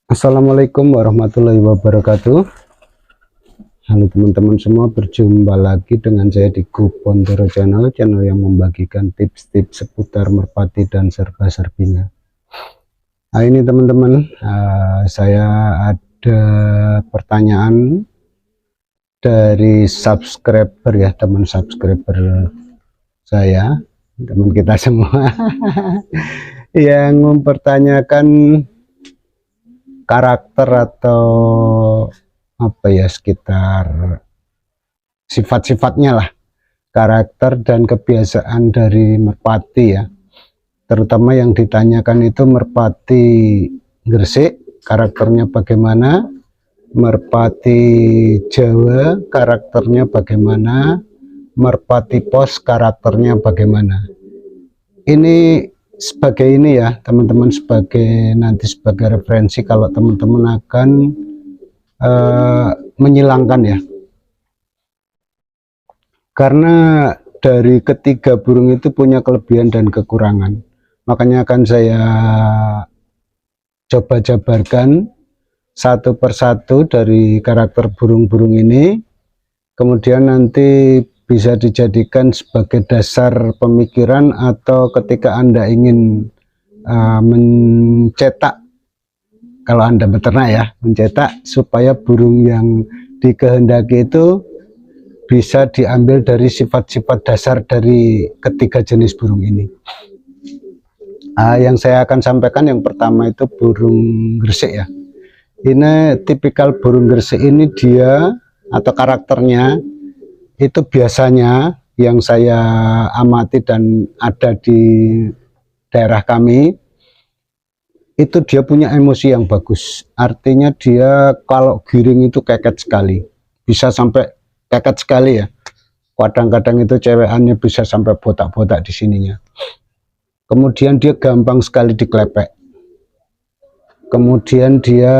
Assalamualaikum warahmatullahi wabarakatuh. Halo teman-teman semua, berjumpa lagi dengan saya di Grup Pontoro Channel yang membagikan tips-tips seputar merpati dan serba-serbinya. Nah ini teman-teman, saya ada pertanyaan dari subscriber ya, teman subscriber saya, teman kita semua yang mempertanyakan karakter atau apa ya, sekitar sifat-sifatnya lah, karakter dan kebiasaan dari merpati ya, terutama yang ditanyakan itu merpati Gresik karakternya bagaimana, merpati Jawa karakternya bagaimana, merpati pos karakternya bagaimana. Ini sebagai ini ya teman-teman, sebagai nanti sebagai referensi kalau teman-teman akan menyilangkan ya, karena dari ketiga burung itu punya kelebihan dan kekurangan, makanya akan saya coba jabarkan satu persatu dari karakter burung-burung ini, kemudian nanti bisa dijadikan sebagai dasar pemikiran atau ketika Anda ingin mencetak, kalau Anda beternak ya, mencetak supaya burung yang dikehendaki itu bisa diambil dari sifat-sifat dasar dari ketiga jenis burung ini. Yang saya akan sampaikan yang pertama itu burung Gresik ya. Ini tipikal burung Gresik ini, dia atau karakternya itu biasanya yang saya amati dan ada di daerah kami, itu dia punya emosi yang bagus. Artinya dia kalau giring itu keket sekali, bisa sampai keket sekali ya. Kadang-kadang itu cewekannya bisa sampai botak-botak di sininya. Kemudian dia gampang sekali diklepek. Kemudian dia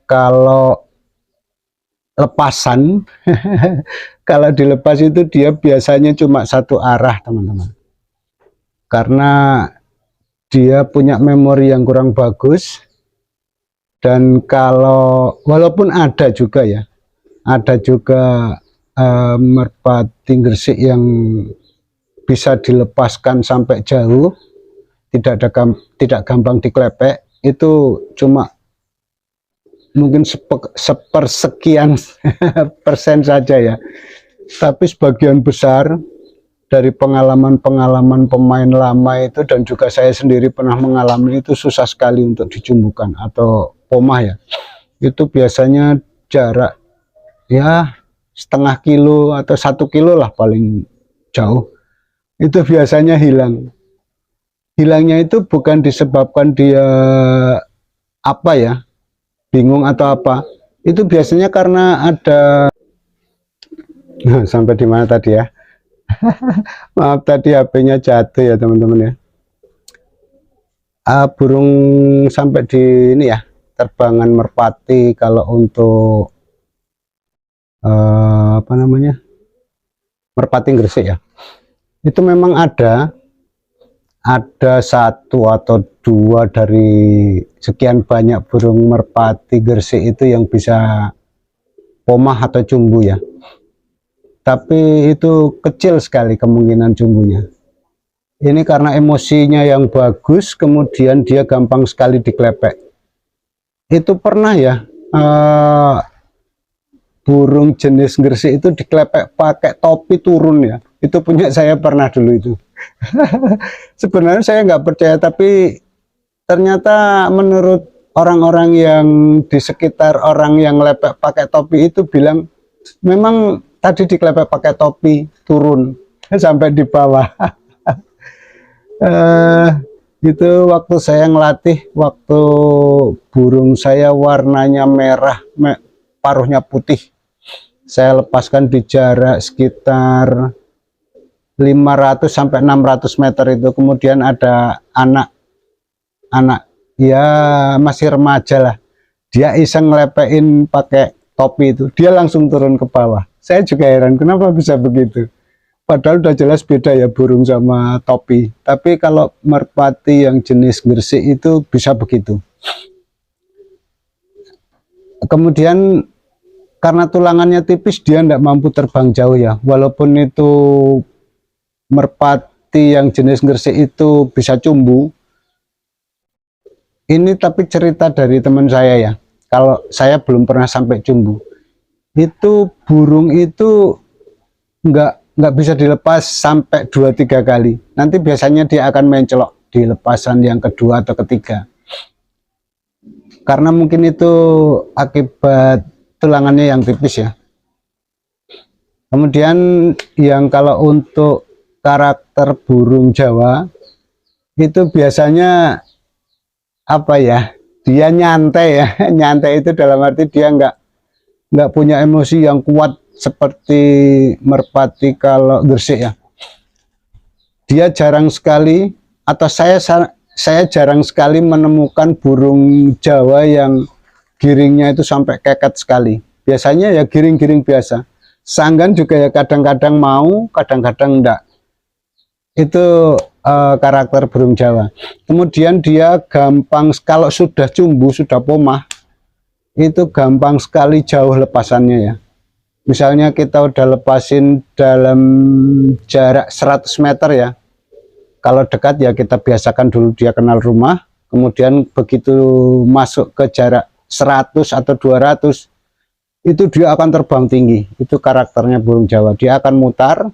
kalau lepasan kalau dilepas itu dia biasanya cuma satu arah teman-teman, karena dia punya memori yang kurang bagus. Dan kalau walaupun ada juga ya, ada juga merpati Gresik yang bisa dilepaskan sampai jauh, tidak gampang diklepek, itu cuma mungkin sepersekian persen saja ya. Tapi sebagian besar dari pengalaman-pengalaman pemain lama itu, dan juga saya sendiri pernah mengalami, itu susah sekali untuk dicumbukan atau pomah ya. Itu biasanya jarak ya setengah kilo atau 1 kilo lah paling jauh, itu biasanya hilang. Hilangnya itu bukan disebabkan dia apa ya, bingung atau apa, itu biasanya karena ada sampai di mana tadi ya. Maaf tadi HP-nya jatuh ya teman-teman ya. Burung sampai di ini ya, terbangan merpati kalau untuk apa namanya, merpati Gresik ya, itu memang ada satu atau dua dari sekian banyak burung merpati Gresik itu yang bisa pomah atau cumbu ya, tapi itu kecil sekali kemungkinan cumbunya. Ini karena emosinya yang bagus, kemudian dia gampang sekali diklepek. Itu pernah ya, burung jenis Gresik itu diklepek pakai topi turun ya, itu punya saya pernah dulu itu. Sebenarnya saya nggak percaya, tapi ternyata menurut orang-orang yang di sekitar orang yang lepek pakai topi itu bilang memang tadi diklepek pakai topi turun sampai di bawah. Itu waktu saya ngelatih, waktu burung saya warnanya merah, paruhnya putih, saya lepaskan di jarak sekitar 500 sampai 600 meter itu. Kemudian ada anak ya masih remaja lah, dia iseng ngelepein pakai topi itu, dia langsung turun ke bawah. Saya juga heran kenapa bisa begitu, padahal udah jelas beda ya burung sama topi. Tapi kalau merpati yang jenis Gresik itu bisa begitu. Kemudian karena tulangannya tipis, dia tidak mampu terbang jauh ya. Walaupun itu merpati yang jenis gresik itu bisa cumbu. Ini tapi cerita dari teman saya ya. Kalau saya belum pernah sampai cumbu. Itu burung itu nggak bisa dilepas sampai 2-3 kali. Nanti biasanya dia akan mencelok di lepasan yang kedua atau ketiga. Karena mungkin itu akibat tulangannya yang tipis ya. Kemudian yang kalau untuk karakter burung Jawa itu biasanya apa ya, dia nyantai ya. Nyantai itu dalam arti dia nggak punya emosi yang kuat seperti merpati kalau gresik ya. Dia jarang sekali, atau saya jarang sekali menemukan burung Jawa yang giringnya itu sampai keket sekali. Biasanya ya giring-giring biasa. Sanggan juga ya kadang-kadang mau, kadang-kadang enggak. Itu karakter burung Jawa. Kemudian dia gampang, kalau sudah cumbu, sudah pomah, itu gampang sekali jauh lepasannya ya. Misalnya kita udah lepasin dalam jarak 100 meter ya. Kalau dekat ya kita biasakan dulu dia kenal rumah, kemudian begitu masuk ke jarak 100 atau 200, itu dia akan terbang tinggi. Itu karakternya burung Jawa. Dia akan mutar,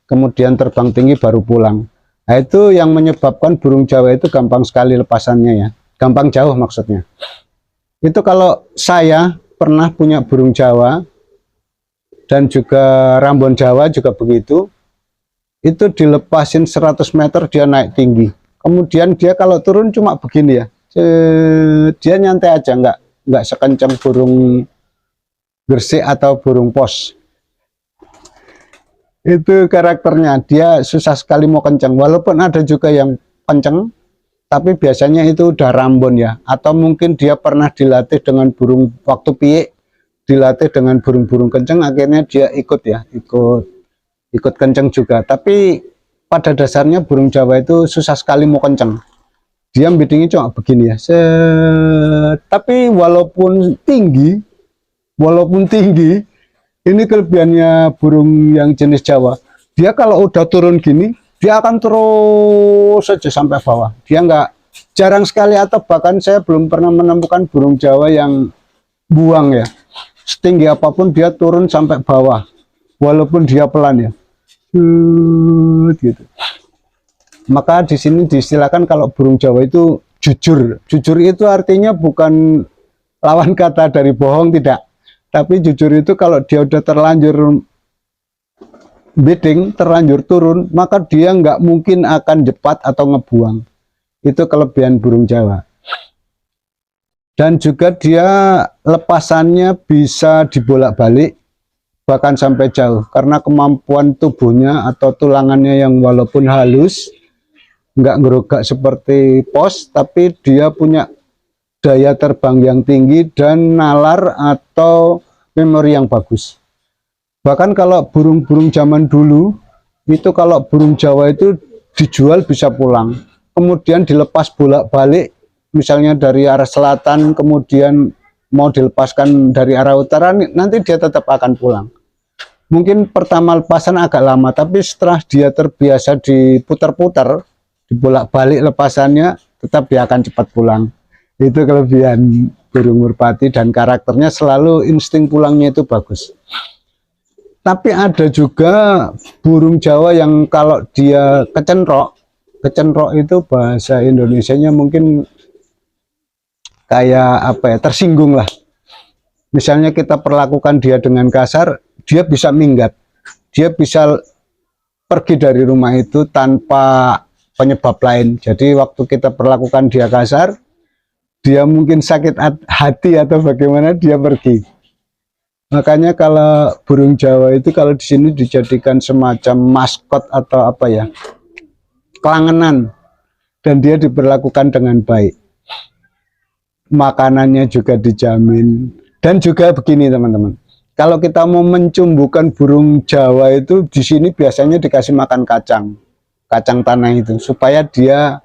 kemudian terbang tinggi baru pulang. Nah, itu yang menyebabkan burung Jawa itu gampang sekali lepasannya ya. Gampang jauh maksudnya. Itu kalau saya pernah punya burung Jawa, dan juga rambon Jawa juga begitu. Itu dilepasin 100 meter dia naik tinggi. Kemudian dia kalau turun cuma begini ya. Dia nyantai aja, nggak sekencang burung gresik atau burung pos. Itu karakternya, dia susah sekali mau kencang. Walaupun ada juga yang kencang, tapi biasanya itu udah rambon ya. Atau mungkin dia pernah dilatih dengan burung waktu piik, dilatih dengan burung-burung kencang, akhirnya dia ikut ya, ikut kencang juga. Tapi pada dasarnya burung Jawa itu susah sekali mau kencang. Dia biddingnya cuma begini ya. Tapi walaupun tinggi, ini kelebihannya burung yang jenis Jawa. Dia kalau udah turun gini, dia akan terus saja sampai bawah. Dia jarang sekali, atau bahkan saya belum pernah menemukan burung Jawa yang buang ya. Setinggi apapun dia turun sampai bawah, walaupun dia pelan ya. Gitu. Maka di sini diistilahkan kalau burung Jawa itu jujur. Jujur itu artinya bukan lawan kata dari bohong, tidak. Tapi jujur itu kalau dia udah terlanjur bidding, terlanjur turun, maka dia nggak mungkin akan cepat atau ngebuang. Itu kelebihan burung Jawa. Dan juga dia lepasannya bisa dibolak-balik, bahkan sampai jauh, karena kemampuan tubuhnya atau tulangannya yang walaupun halus, nggak ngerogak seperti pos, tapi dia punya daya terbang yang tinggi dan nalar atau memori yang bagus. Bahkan kalau burung-burung zaman dulu, itu kalau burung Jawa itu dijual bisa pulang, kemudian dilepas bolak-balik, misalnya dari arah selatan, kemudian mau dilepaskan dari arah utara, nanti dia tetap akan pulang. Mungkin pertama lepasan agak lama, tapi setelah dia terbiasa diputar-putar, dibolak-balik lepasannya, tetap dia akan cepat pulang. Itu kelebihan burung merpati, dan karakternya selalu insting pulangnya itu bagus. Tapi ada juga burung Jawa yang kalau dia kecenrok itu bahasa Indonesianya mungkin kayak apa ya, tersinggung lah. Misalnya kita perlakukan dia dengan kasar, dia bisa minggat, dia bisa pergi dari rumah itu tanpa penyebab lain. Jadi waktu kita perlakukan dia kasar, dia mungkin sakit hati atau bagaimana, dia pergi. Makanya kalau burung Jawa itu kalau di sini dijadikan semacam maskot atau apa ya, kelangenan, dan dia diperlakukan dengan baik. Makanannya juga dijamin. Dan juga begini teman-teman, kalau kita mau mencumbukan burung Jawa itu di sini biasanya dikasih makan kacang tanah itu, supaya dia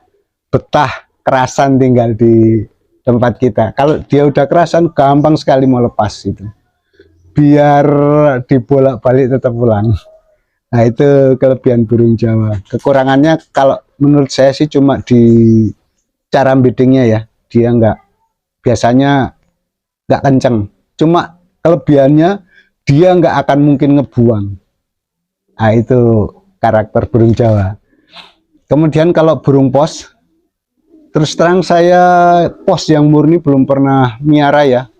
betah kerasan tinggal di tempat kita. Kalau dia udah kerasan, gampang sekali mau lepas itu. Biar dibolak-balik tetap pulang. Nah, itu kelebihan burung Jawa. Kekurangannya kalau menurut saya sih cuma di cara biddingnya ya. Dia biasanya nggak kenceng. Cuma kelebihannya dia nggak akan mungkin ngebuang. Nah, itu karakter burung Jawa. Kemudian kalau burung pos, terus terang saya pos yang murni belum pernah miara ya.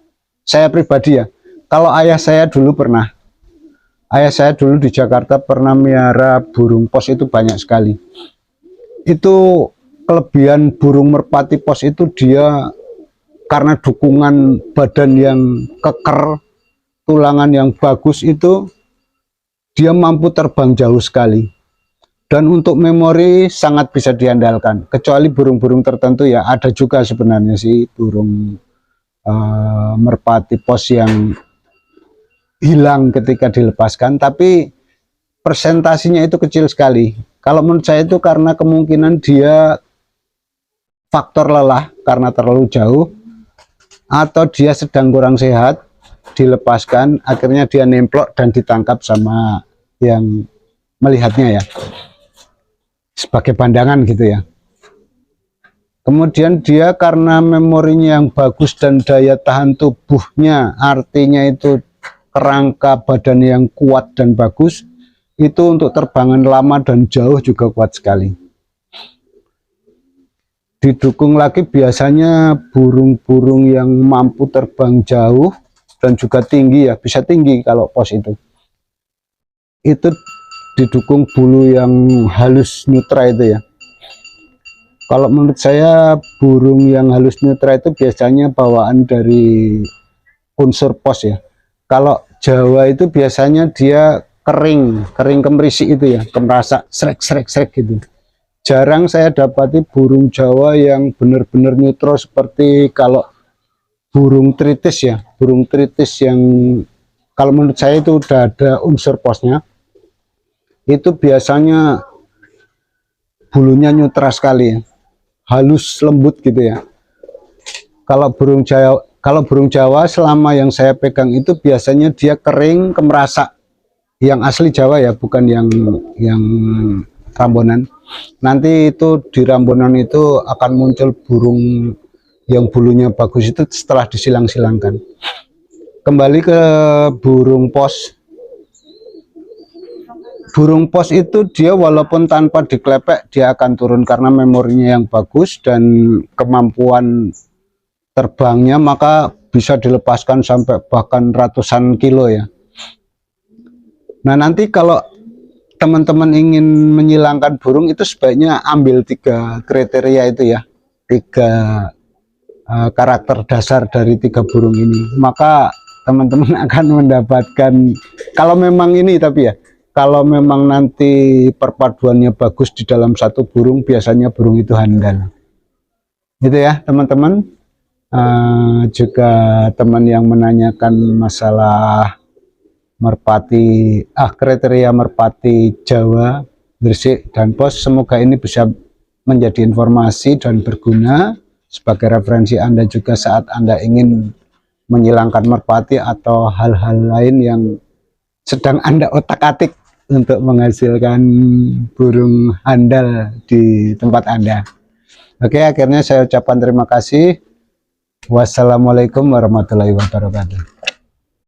Saya pribadi ya. Kalau ayah saya dulu pernah. Ayah saya dulu di Jakarta pernah miara burung pos itu banyak sekali. Itu kelebihan burung merpati pos itu dia karena dukungan badan yang keker, tulangan yang bagus itu dia mampu terbang jauh sekali. Dan untuk memori sangat bisa diandalkan. Kecuali burung-burung tertentu ya, ada juga sebenarnya sih burung merpati pos yang hilang ketika dilepaskan, tapi persentasinya itu kecil sekali. Kalau menurut saya itu karena kemungkinan dia faktor lelah karena terlalu jauh, atau dia sedang kurang sehat, dilepaskan, akhirnya dia nemplok dan ditangkap sama yang melihatnya ya, sebagai pandangan gitu ya. Kemudian dia karena memorinya yang bagus dan daya tahan tubuhnya, artinya itu kerangka badan yang kuat dan bagus, itu untuk terbangan lama dan jauh juga kuat sekali. Didukung lagi biasanya burung-burung yang mampu terbang jauh dan juga tinggi ya, bisa tinggi kalau pos itu didukung bulu yang halus nutra itu ya. Kalau menurut saya burung yang halus nutra itu biasanya bawaan dari unsur pos ya. Kalau Jawa itu biasanya dia kering kemerisi itu ya, kemerasak srek gitu. Jarang saya dapati burung Jawa yang benar-benar neutral seperti kalau burung tritis ya. Burung tritis yang kalau menurut saya itu udah ada unsur posnya, itu biasanya bulunya neutral sekali ya, halus lembut gitu ya. Kalau burung Jawa selama yang saya pegang itu biasanya dia kering kemerasak, yang asli Jawa ya, bukan yang Rambonan. Nanti itu di Rambonan itu akan muncul burung yang bulunya bagus itu setelah disilang-silangkan. Kembali ke burung pos. Burung pos itu dia walaupun tanpa diklepek dia akan turun karena memorinya yang bagus dan kemampuan terbangnya, maka bisa dilepaskan sampai bahkan ratusan kilo ya. Nah, nanti kalau teman-teman ingin menyilangkan burung itu sebaiknya ambil 3 kriteria itu ya, 3 karakter dasar dari 3 burung ini, maka teman-teman akan mendapatkan, kalau memang ini tapi ya, kalau memang nanti perpaduannya bagus di dalam satu burung, biasanya burung itu handal. Gitu ya teman-teman. Juga teman yang menanyakan masalah merpati, kriteria merpati Jawa, Gresik dan pos, semoga ini bisa menjadi informasi dan berguna sebagai referensi Anda juga saat Anda ingin menghilangkan merpati atau hal-hal lain yang sedang Anda otak-atik untuk menghasilkan burung handal di tempat Anda. Oke, akhirnya saya ucapkan terima kasih. Wassalamualaikum warahmatullahi wabarakatuh.